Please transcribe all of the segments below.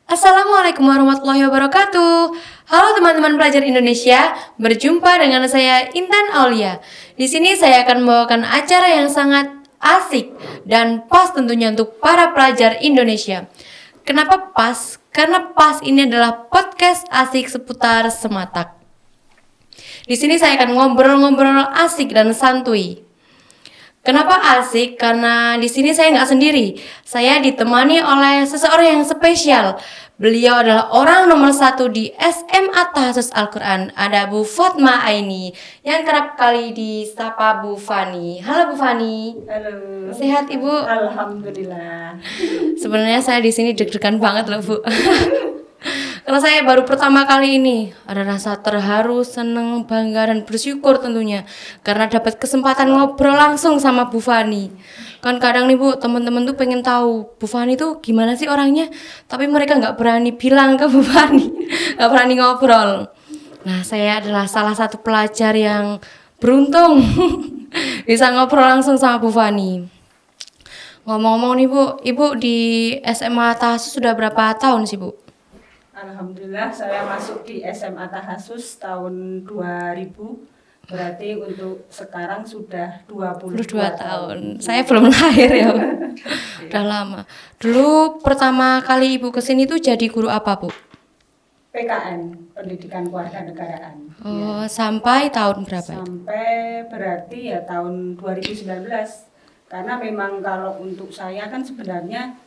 Assalamualaikum warahmatullahi wabarakatuh. Halo teman-teman pelajar Indonesia, berjumpa dengan saya Intan Aulia. Di sini saya akan membawakan acara yang sangat asik dan pas tentunya untuk para pelajar Indonesia. Kenapa pas? Karena pas ini adalah podcast asik seputar Sematak. Di sini saya akan ngobrol-ngobrol asik dan santuy. Kenapa asik? Karena di sini saya nggak sendiri. Saya ditemani oleh seseorang yang spesial. Beliau adalah orang nomor 1 di SMA Tahfiz Al-Quran. Ada Bu Fatma Aini yang kerap kali disapa Bu Fani. Halo Bu Fani. Halo. Sehat Ibu? Alhamdulillah. Sebenarnya saya di sini deg-degan banget loh Bu. Karena saya baru pertama kali ini ada rasa terharu, seneng, bangga dan bersyukur tentunya karena dapat kesempatan ngobrol langsung sama Bu Fani. Kan kadang nih Bu, teman-teman tuh pengen tahu Bu Fani tuh gimana sih orangnya, tapi mereka nggak berani bilang ke Bu Fani, nggak berani ngobrol. Nah, saya adalah salah satu pelajar yang beruntung bisa ngobrol langsung sama Bu Fani. Ngomong-ngomong nih Bu, Ibu di SMA Tahfiz sudah berapa tahun sih Bu? Alhamdulillah saya masuk di SMA Tahasus tahun 2000. Berarti untuk sekarang sudah 22 tahun. Saya belum lahir ya, Bu. Udah lama. Dulu pertama kali Ibu kesini tuh jadi guru apa, Bu? PKN, Pendidikan Kewarganegaraan. Oh, sampai tahun berapa? Sampai berarti ya tahun 2019. Karena memang kalau untuk saya kan sebenarnya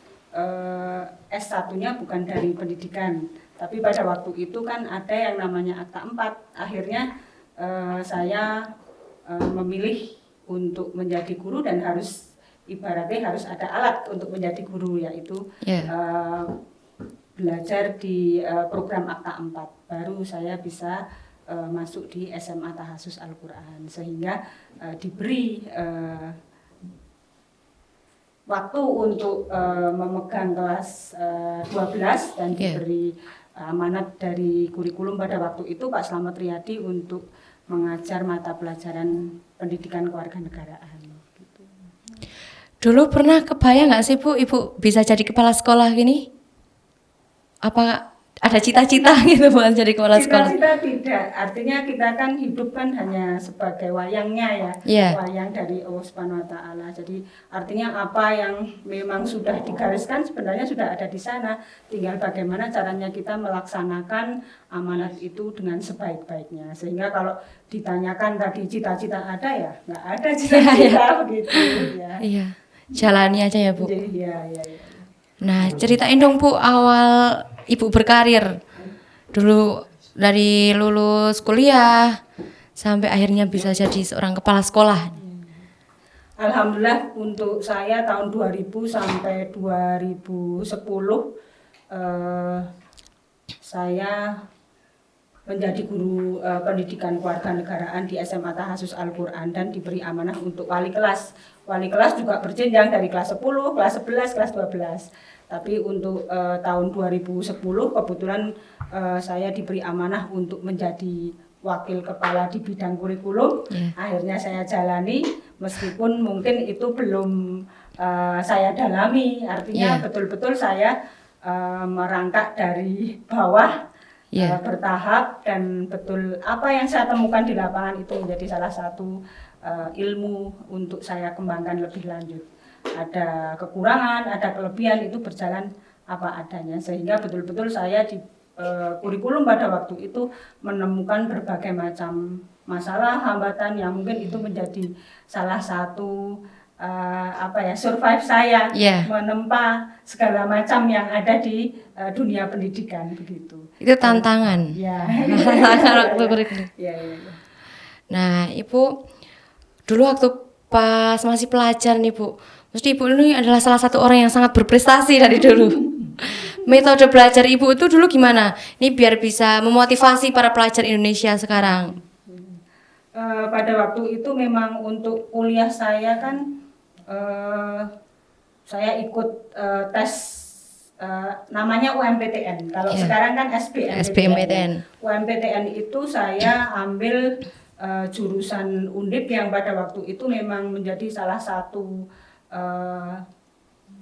S1-nya bukan dari pendidikan, tapi pada waktu itu kan ada yang namanya Akta 4. Akhirnya saya memilih untuk menjadi guru dan harus ibaratnya harus ada alat untuk menjadi guru, yaitu belajar di program Akta 4. Baru saya bisa masuk di SMA Tahfiz Al-Quran, sehingga diberi waktu untuk memegang kelas 12 dan diberi amanat dari kurikulum pada waktu itu Pak Slamet Riyadi untuk mengajar mata pelajaran pendidikan kewarganegaraan. Gitu. Dulu pernah kebayang nggak sih Bu, Ibu bisa jadi kepala sekolah gini? Apa ada cita-cita gitu buat jadi kepala sekolah? Cita-cita tidak, artinya kita kan hidup kan hanya sebagai wayangnya ya, wayang dari Allah Subhanahu Wa Taala. Jadi artinya apa yang memang sudah digariskan sebenarnya sudah ada di sana. Tinggal bagaimana caranya kita melaksanakan amanat itu dengan sebaik-baiknya. Sehingga kalau ditanyakan tadi cita-cita ada ya, nggak ada cita-cita begitu ya. Iya, jalani aja ya Bu. Iya. Nah, ceritain dong Bu awal Ibu berkarir dulu dari lulus kuliah sampai akhirnya bisa jadi seorang kepala sekolah. Alhamdulillah untuk saya tahun 2000 sampai 2010 saya menjadi guru pendidikan kewarganegaraan di SMA Tahfiz Al-Quran dan diberi amanah untuk wali kelas. Wali kelas juga berjenjang dari kelas 10, kelas 11, kelas 12. Tapi untuk tahun 2010 kebetulan saya diberi amanah untuk menjadi wakil kepala di bidang kurikulum. Akhirnya saya jalani meskipun mungkin itu belum saya dalami. Artinya betul-betul saya merangkak dari bawah bertahap dan betul apa yang saya temukan di lapangan itu menjadi salah satu ilmu untuk saya kembangkan lebih lanjut. Ada kekurangan, ada kelebihan, itu berjalan apa adanya sehingga betul-betul saya di kurikulum pada waktu itu menemukan berbagai macam masalah, hambatan yang mungkin itu menjadi salah satu survive saya menempa segala macam yang ada di dunia pendidikan begitu. Itu tantangan. Ya. Nah, Ibu dulu waktu pas masih pelajar nih Bu, mesti Ibu ini adalah salah satu orang yang sangat berprestasi dari dulu. Metode belajar Ibu itu dulu gimana? Ini biar bisa memotivasi para pelajar Indonesia sekarang. Pada waktu itu memang untuk kuliah saya kan saya ikut tes namanya UMPTN. Kalau sekarang kan SBMPTN. UMPTN itu saya ambil jurusan Undip yang pada waktu itu memang menjadi salah satu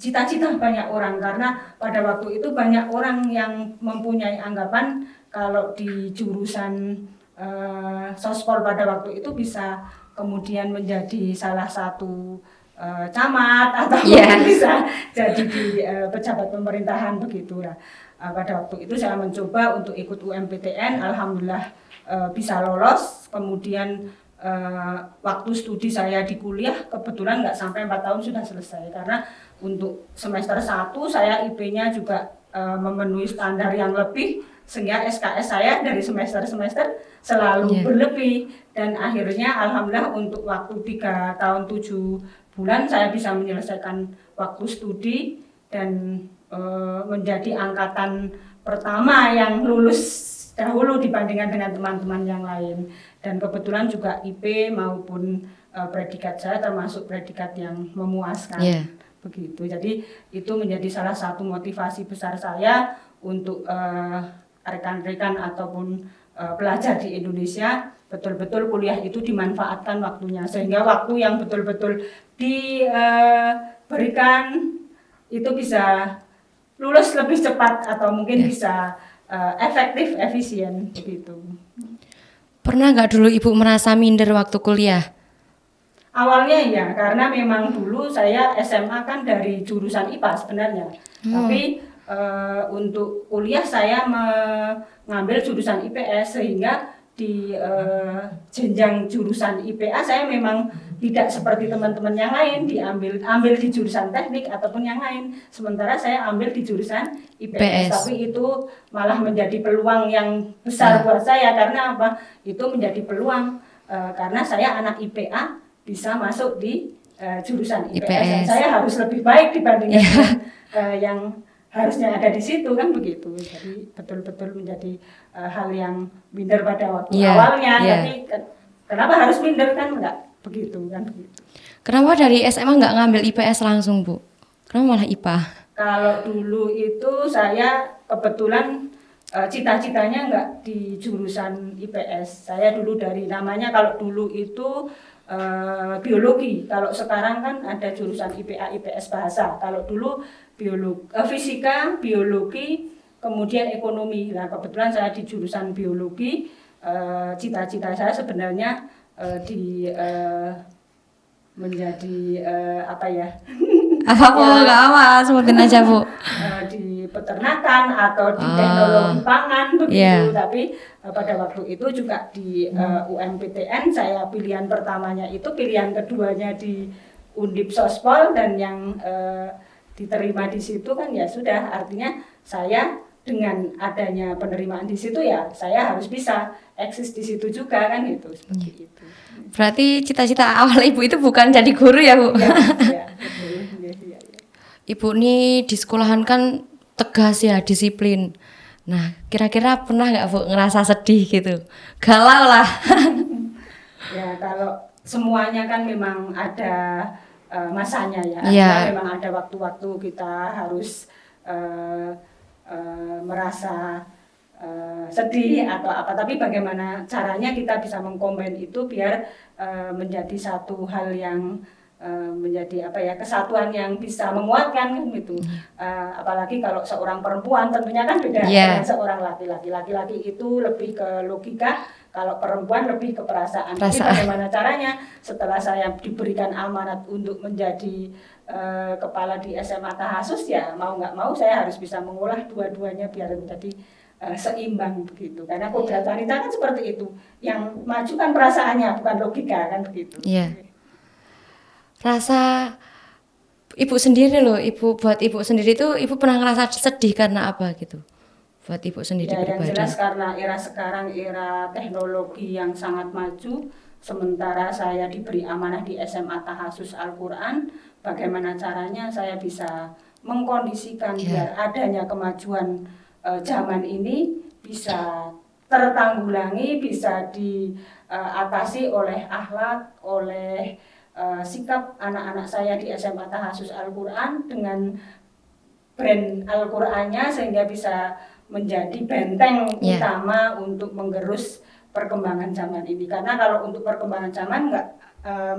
cita-cita banyak orang, karena pada waktu itu banyak orang yang mempunyai anggapan kalau di jurusan sospol pada waktu itu bisa kemudian menjadi salah satu camat atau mungkin bisa jadi di pejabat pemerintahan begitu lah. Pada waktu itu saya mencoba untuk ikut UMPTN, alhamdulillah bisa lolos. Kemudian waktu studi saya di kuliah kebetulan nggak sampai 4 tahun sudah selesai, karena untuk semester 1 saya IP-nya juga memenuhi standar yang lebih, sehingga SKS saya dari semester-semester selalu berlebih, dan akhirnya alhamdulillah untuk waktu 3 tahun 7 bulan saya bisa menyelesaikan waktu studi dan menjadi angkatan pertama yang lulus dahulu dibandingkan dengan teman-teman yang lain. Dan kebetulan juga IP maupun predikat saya termasuk predikat yang memuaskan. Begitu. Jadi itu menjadi salah satu motivasi besar saya untuk rekan-rekan ataupun pelajar di Indonesia betul-betul kuliah itu dimanfaatkan waktunya, sehingga waktu yang betul-betul diberikan itu bisa lulus lebih cepat atau mungkin bisa efektif, efisien begitu. Pernah nggak dulu Ibu merasa minder waktu kuliah? Awalnya ya, karena memang dulu saya SMA kan dari jurusan IPA sebenarnya. Tapi untuk kuliah saya mengambil jurusan IPS, sehingga di jenjang jurusan IPA saya memang tidak seperti teman-teman yang lain ambil di jurusan teknik ataupun yang lain. Sementara saya ambil di jurusan IPS. Tapi itu malah menjadi peluang yang besar buat saya. Karena apa? Itu menjadi peluang karena saya anak IPA bisa masuk di jurusan IPS. Saya harus lebih baik dibandingkan yang harusnya ada di situ, kan begitu. Jadi betul-betul menjadi hal yang minder pada waktu awalnya. Tapi kenapa harus minder, kan enggak begitu, kan begitu. Kenapa dari SMA enggak ngambil IPS langsung, Bu? Kenapa malah IPA? Kalau dulu itu saya kebetulan cita-citanya enggak di jurusan IPS. Saya dulu dari namanya, kalau dulu itu biologi. Kalau sekarang kan ada jurusan IPA, IPS, bahasa. Kalau dulu fisika, biologi, kemudian ekonomi. Nah, kebetulan saya di jurusan biologi. Cita-cita saya sebenarnya menjadi apa ya? Apa nggak apa, sebutin aja Bu. Di peternakan atau di teknologi pangan begitu. Tapi pada waktu itu juga di UMPTN saya pilihan pertamanya itu, pilihan keduanya di Undip Sospol, dan yang diterima di situ kan ya sudah, artinya saya dengan adanya penerimaan di situ ya saya harus bisa eksis di situ juga, kan itu seperti itu. Berarti cita-cita awal Ibu itu bukan jadi guru ya, Bu? Ya. Ibu nih di sekolahan kan tegas ya, disiplin. Nah, kira-kira pernah nggak Bu ngerasa sedih gitu? Galau lah. Ya, kalau semuanya kan memang ada masanya ya. Memang ada waktu-waktu kita harus merasa sedih atau apa, tapi bagaimana caranya kita bisa mengkombin itu biar menjadi satu hal yang menjadi apa ya, kesatuan yang bisa menguatkan, kan gitu. Apalagi kalau seorang perempuan tentunya kan beda dengan seorang laki-laki. Laki-laki itu lebih ke logika, kalau perempuan lebih ke perasaan. Jadi bagaimana caranya setelah saya diberikan amanat untuk menjadi kepala di SMA Tahasus, ya mau nggak mau saya harus bisa mengolah dua-duanya biar menjadi seimbang begitu. Karena kodrat wanita kan seperti itu, yang maju kan perasaannya bukan logika, kan begitu. Rasa Ibu sendiri loh, buat Ibu sendiri itu Ibu pernah ngerasa sedih karena apa gitu? Buat Ibu sendiri pribadi. Yang jelas karena era sekarang era teknologi yang sangat maju, sementara saya diberi amanah di SMA Tahasus Al-Quran, bagaimana caranya saya bisa mengkondisikan biar adanya kemajuan zaman ini bisa tertanggulangi, bisa diatasi oleh akhlak, oleh sikap anak-anak saya di SMA Tahasus Al-Quran dengan brand Al-Qurannya, sehingga bisa menjadi benteng utama untuk menggerus perkembangan zaman ini. Karena kalau untuk perkembangan zaman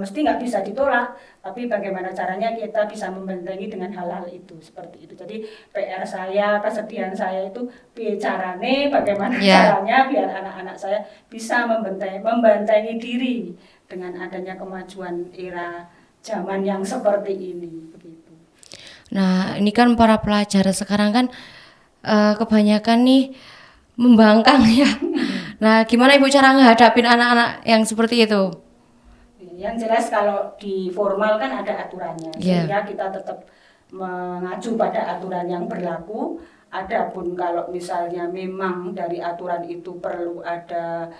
mesti nggak bisa ditolak, tapi bagaimana caranya kita bisa membentengi dengan hal-hal itu seperti itu. Jadi PR saya, kesedihan saya itu bicarane bagaimana caranya biar anak-anak saya bisa membentengi diri dengan adanya kemajuan era zaman yang seperti ini begitu. Nah, ini kan para pelajar sekarang kan kebanyakan nih membangkang ya. Nah, gimana Ibu cara ngehadapin anak-anak yang seperti itu? Yang jelas kalau di formal kan ada aturannya, sehingga kita tetap mengacu pada aturan yang berlaku. Adapun kalau misalnya memang dari aturan itu perlu ada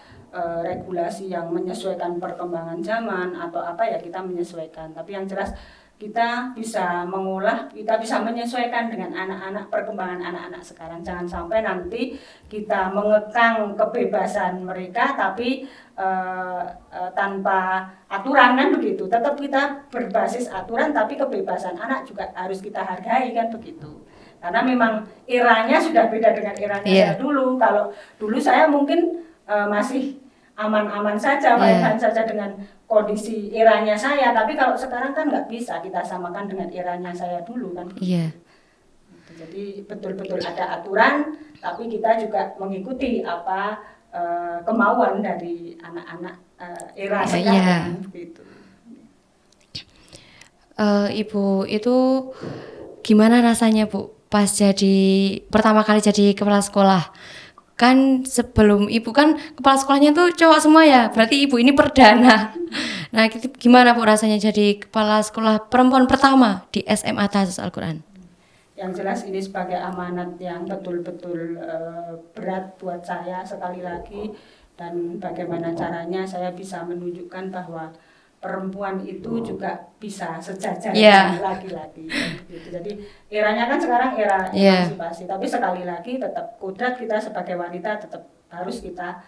regulasi yang menyesuaikan perkembangan zaman atau apa ya kita menyesuaikan. Tapi yang jelas kita bisa mengolah, kita bisa menyesuaikan dengan anak-anak, perkembangan anak-anak sekarang. Jangan sampai nanti kita mengekang kebebasan mereka tapi tanpa aturan kan begitu. Tetap kita berbasis aturan tapi kebebasan anak juga harus kita hargai kan begitu. Karena memang eranya sudah beda dengan eranya saya dulu. Kalau dulu saya mungkin masih aman-aman saja, main-main saja dengan kondisi eranya saya. Tapi kalau sekarang kan nggak bisa kita samakan dengan eranya saya dulu kan. Jadi betul-betul ada aturan, tapi kita juga mengikuti apa kemauan dari anak-anak era sekarang. Gitu. Ibu itu gimana rasanya Bu pas pertama kali jadi kepala sekolah? Kan sebelum Ibu kan kepala sekolahnya tuh cowok semua ya, berarti Ibu ini perdana. Nah, gimana Bu rasanya jadi kepala sekolah perempuan pertama di SMA Tahfiz Al-Quran? Yang jelas ini sebagai amanat yang betul-betul berat buat saya sekali lagi, dan bagaimana caranya saya bisa menunjukkan bahwa perempuan itu juga bisa sejajar dengan laki-laki. Gitu. Jadi eranya kan sekarang era emansipasi, tapi sekali lagi tetap kodrat kita sebagai wanita tetap harus kita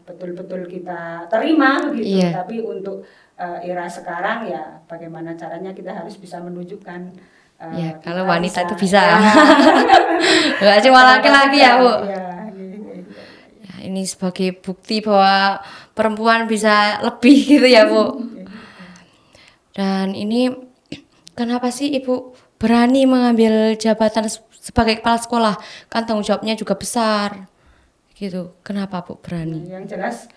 betul-betul kita terima begitu. Tapi untuk era sekarang ya bagaimana caranya kita harus bisa menunjukkan kalau wanita itu bisa. Enggak cuma laki-laki ya, Bu. Ini sebagai bukti bahwa perempuan bisa lebih gitu ya Bu. Dan ini kenapa sih Ibu berani mengambil jabatan sebagai kepala sekolah? Kan tanggung jawabnya juga besar gitu. Kenapa Bu berani? Yang jelas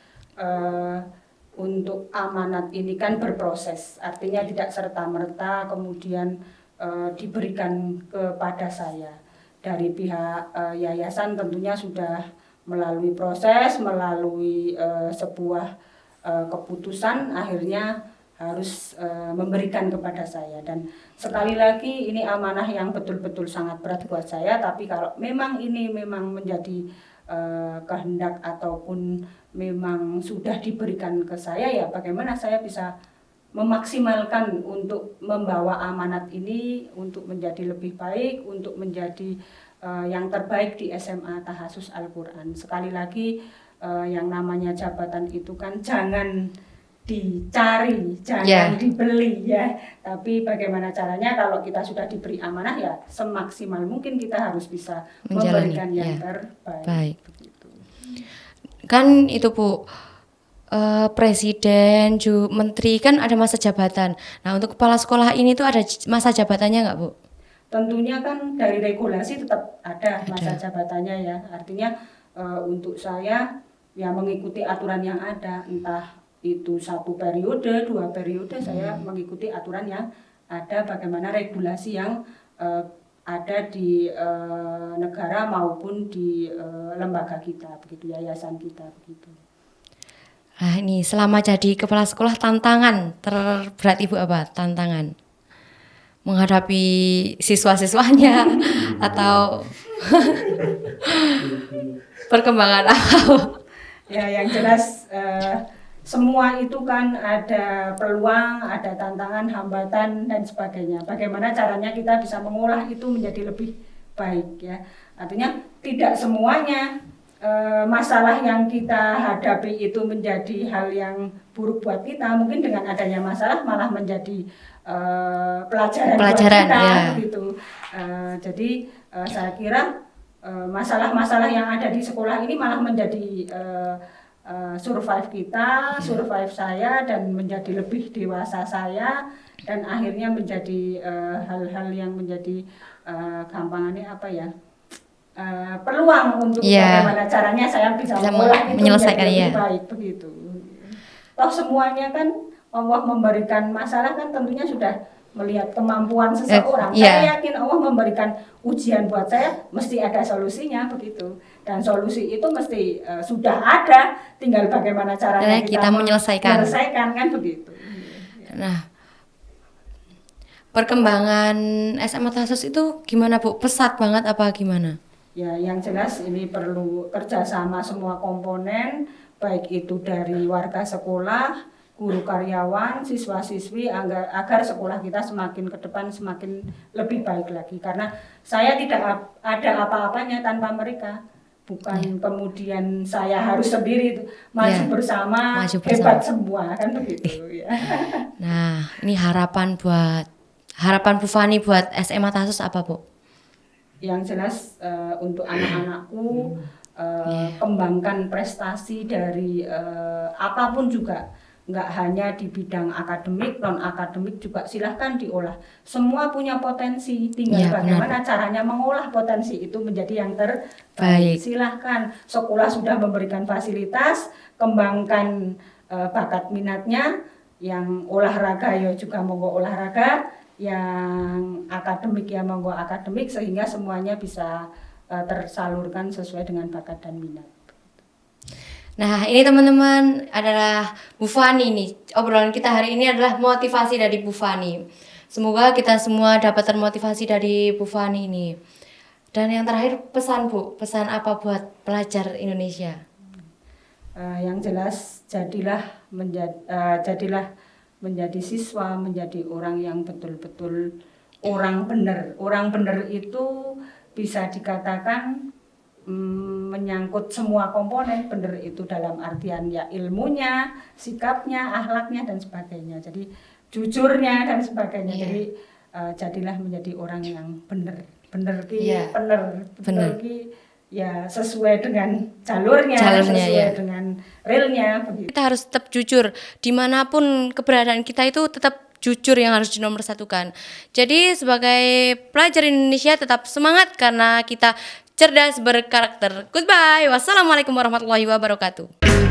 untuk amanat ini kan berproses, artinya tidak serta-merta kemudian diberikan kepada saya. Dari pihak yayasan tentunya sudah melalui proses, melalui sebuah keputusan akhirnya harus memberikan kepada saya. Dan sekali lagi ini amanah yang betul-betul sangat berat buat saya, tapi kalau memang ini memang menjadi kehendak ataupun memang sudah diberikan ke saya, ya bagaimana saya bisa memaksimalkan untuk membawa amanat ini untuk menjadi lebih baik, untuk menjadi yang terbaik di SMA Tahfiz Al-Quran. Sekali lagi yang namanya jabatan itu kan jangan dicari, jangan dibeli ya. Tapi bagaimana caranya kalau kita sudah diberi amanah ya semaksimal mungkin kita harus bisa memberikan yang terbaik. Begitu. Kan itu Bu, presiden, menteri kan ada masa jabatan. Nah untuk kepala sekolah ini tuh ada masa jabatannya nggak Bu? Tentunya kan dari regulasi tetap ada masa jabatannya ya. Artinya untuk saya ya mengikuti aturan yang ada, entah itu 1 periode, 2 periode, saya mengikuti aturan yang ada, bagaimana regulasi yang ada di negara maupun di lembaga kita, begitu, yayasan kita, begitu. Nah ini selama jadi kepala sekolah tantangan terberat Ibu apa? Tantangan menghadapi siswa-siswanya atau perkembangan apa? Ya yang jelas semua itu kan ada peluang, ada tantangan, hambatan dan sebagainya. Bagaimana caranya kita bisa mengolah itu menjadi lebih baik ya. Artinya tidak semuanya masalah yang kita hadapi itu menjadi hal yang buruk buat kita. Mungkin dengan adanya masalah malah menjadi pelajaran buat kita gitu. Jadi saya kira masalah-masalah yang ada di sekolah ini malah menjadi survive kita, survive saya, dan menjadi lebih dewasa saya, dan akhirnya menjadi hal-hal yang menjadi gampangannya apa ya, peluang untuk bagaimana caranya saya bisa mengolah itu menyelesaikan menjadi lebih baik begitu. Toh semuanya kan Allah memberikan masalah kan tentunya sudah melihat kemampuan seseorang. Saya yakin Allah memberikan ujian buat saya, mesti ada solusinya begitu. Dan solusi itu mesti sudah ada, tinggal bagaimana caranya kita menyelesaikan kan begitu. Nah, perkembangan SMA Tahasus itu gimana Bu? Pesat banget apa gimana? Ya, yang jelas ini perlu kerjasama semua komponen, baik itu dari warga sekolah, guru karyawan, siswa-siswi, agar sekolah kita semakin ke depan semakin lebih baik lagi. Karena saya tidak ada apa-apanya tanpa mereka. Bukan kemudian saya harus sendiri maju bersama, hebat semua kan begitu ya. Nah, ini harapan Bu Fani buat SMA Tahasus apa Bu? Yang jelas untuk anak-anakku kembangkan prestasi dari apapun juga, nggak hanya di bidang akademik, non akademik juga silahkan diolah. Semua punya potensi, tinggal bagaimana caranya mengolah potensi itu menjadi yang terbaik. Silahkan, sekolah sudah memberikan fasilitas, kembangkan bakat minatnya. Yang olahraga ya juga monggo olahraga, yang akademik ya monggo akademik, sehingga semuanya bisa tersalurkan sesuai dengan bakat dan minat. Nah, ini teman-teman adalah Bu Fani nih. Obrolan kita hari ini adalah motivasi dari Bu Fani. Semoga kita semua dapat termotivasi dari Bu Fani ini. Dan yang terakhir pesan Bu, pesan apa buat pelajar Indonesia? Yang jelas jadilah menjadi siswa, menjadi orang yang betul-betul orang benar. Orang benar itu bisa dikatakan menyangkut semua komponen. Benar itu dalam artian ya ilmunya, sikapnya, akhlaknya dan sebagainya. Jadi jujurnya dan sebagainya. Jadi jadilah menjadi orang yang benar. Benar ki ya sesuai dengan jalurnya sesuai dengan realnya begitu. Kita harus tetap jujur dimanapun keberadaan kita, itu tetap jujur yang harus dinomorsatukan. Jadi sebagai pelajar Indonesia tetap semangat karena kita cerdas berkarakter. Goodbye. Wassalamualaikum warahmatullahi wabarakatuh.